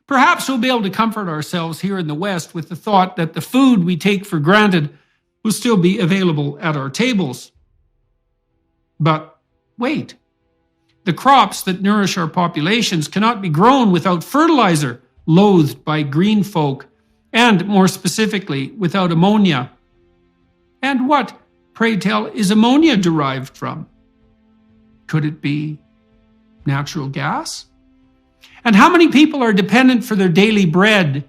Perhaps we'll be able to comfort ourselves here in the West with the thought that the food we take for granted will still be available at our tables. But wait, the crops that nourish our populations cannot be grown without fertilizer, loathed by green folk, and more specifically, without ammonia. And what, pray tell, is ammonia derived from? Could it be natural gas? And how many people are dependent for their daily bread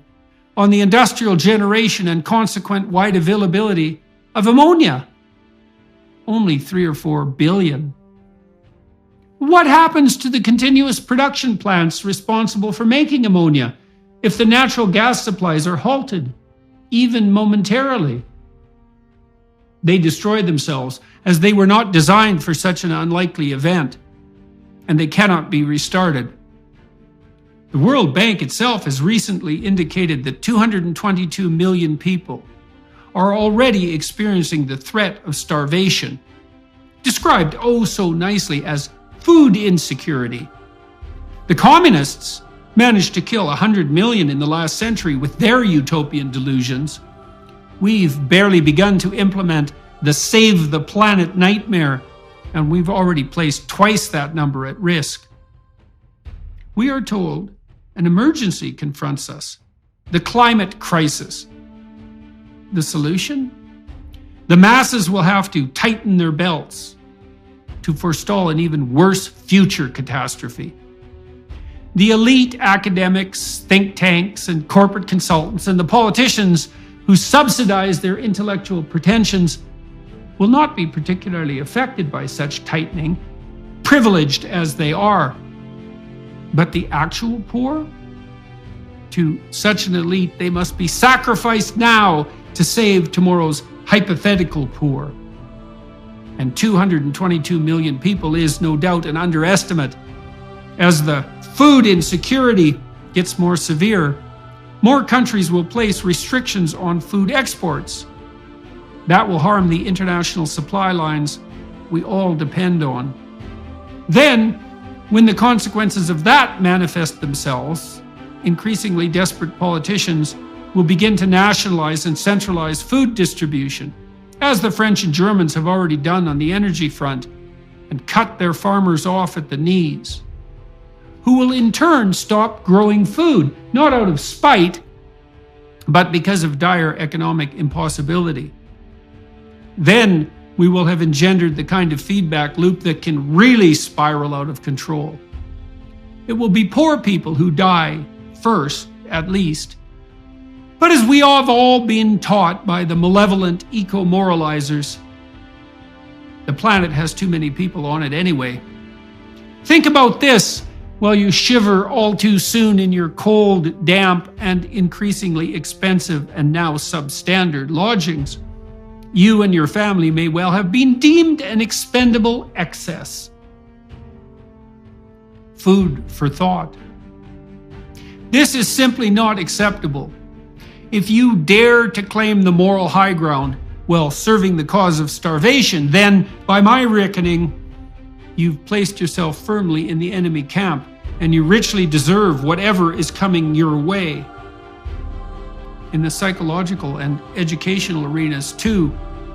on the industrial generation and consequent wide availability of ammonia? Only 3 or 4 billion. What happens to the continuous production plants responsible for making ammonia if the natural gas supplies are halted, even momentarily? They destroy themselves, as they were not designed for such an unlikely event, and they cannot be restarted. The World Bank itself has recently indicated that 222 million people are already experiencing the threat of starvation, described oh so nicely as food insecurity. The communists managed to kill 100 million in the last century with their utopian delusions. We've barely begun to implement the Save the Planet nightmare, and we've already placed twice that number at risk. We are told an emergency confronts us, the climate crisis. The solution? The masses will have to tighten their belts to forestall an even worse future catastrophe. The elite academics, think tanks, and corporate consultants, and the politicians who subsidize their intellectual pretensions will not be particularly affected by such tightening, privileged as they are. But the actual poor? To such an elite, they must be sacrificed now to save tomorrow's hypothetical poor. And 222 million people is no doubt an underestimate. As the food insecurity gets more severe, more countries will place restrictions on food exports. That will harm the international supply lines we all depend on. Then, when the consequences of that manifest themselves, increasingly desperate politicians will begin to nationalize and centralize food distribution, as the French and Germans have already done on the energy front, and cut their farmers off at the knees, who will in turn stop growing food, not out of spite, but because of dire economic impossibility. Then we will have engendered the kind of feedback loop that can really spiral out of control. It will be poor people who die first, at least. But as we have all been taught by the malevolent eco-moralizers, the planet has too many people on it anyway. Think about this while you shiver all too soon in your cold, damp, and increasingly expensive and now substandard lodgings. You and your family may well have been deemed an expendable excess. Food for thought. This is simply not acceptable. If you dare to claim the moral high ground while serving the cause of starvation, then, by my reckoning, you've placed yourself firmly in the enemy camp, and you richly deserve whatever is coming your way. In the psychological and educational arenas, too,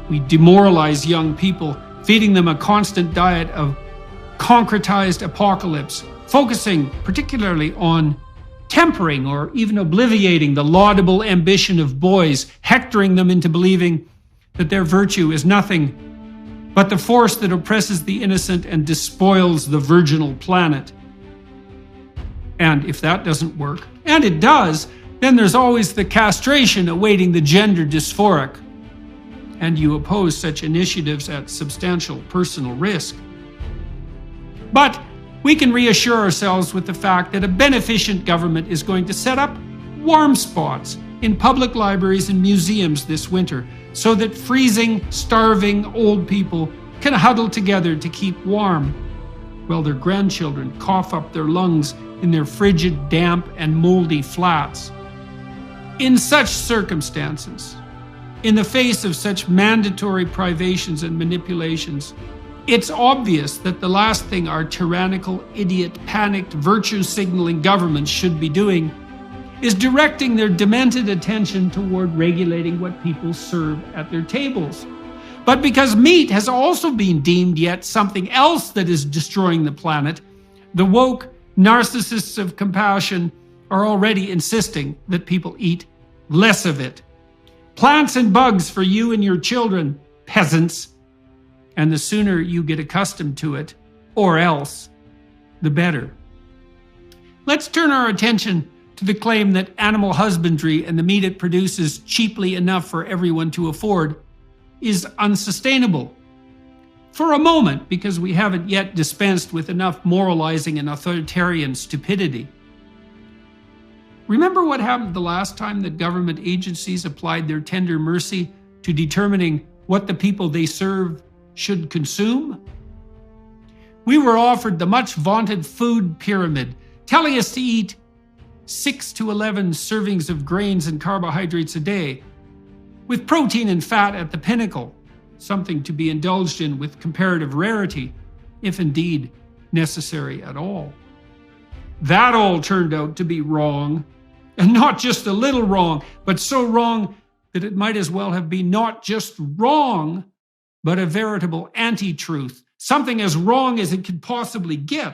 we demoralize young people, feeding them a constant diet of concretized apocalypse, focusing particularly on tempering or even obliviating the laudable ambition of boys, hectoring them into believing that their virtue is nothing but the force that oppresses the innocent and despoils the virginal planet. And if that doesn't work, and it does, then there's always the castration awaiting the gender dysphoric. And you oppose such initiatives at substantial personal risk. But we can reassure ourselves with the fact that a beneficent government is going to set up warm spots in public libraries and museums this winter so that freezing, starving old people can huddle together to keep warm while their grandchildren cough up their lungs in their frigid, damp, and moldy flats. In such circumstances, in the face of such mandatory privations and manipulations, it's obvious that the last thing our tyrannical, idiot, panicked, virtue-signaling governments should be doing is directing their demented attention toward regulating what people serve at their tables. But because meat has also been deemed yet something else that is destroying the planet, the woke narcissists of compassion are already insisting that people eat less of it. Plants and bugs for you and your children, peasants. And the sooner you get accustomed to it, or else, the better. Let's turn our attention to the claim that animal husbandry and the meat it produces cheaply enough for everyone to afford is unsustainable. For a moment, because we haven't yet dispensed with enough moralizing and authoritarian stupidity. Remember what happened the last time that government agencies applied their tender mercy to determining what the people they serve should consume? We were offered the much vaunted food pyramid, telling us to eat 6 to 11 servings of grains and carbohydrates a day, with protein and fat at the pinnacle, something to be indulged in with comparative rarity, if indeed necessary at all. That all turned out to be wrong, and not just a little wrong, but so wrong that it might as well have been not just wrong, but a veritable anti-truth, something as wrong as it could possibly get.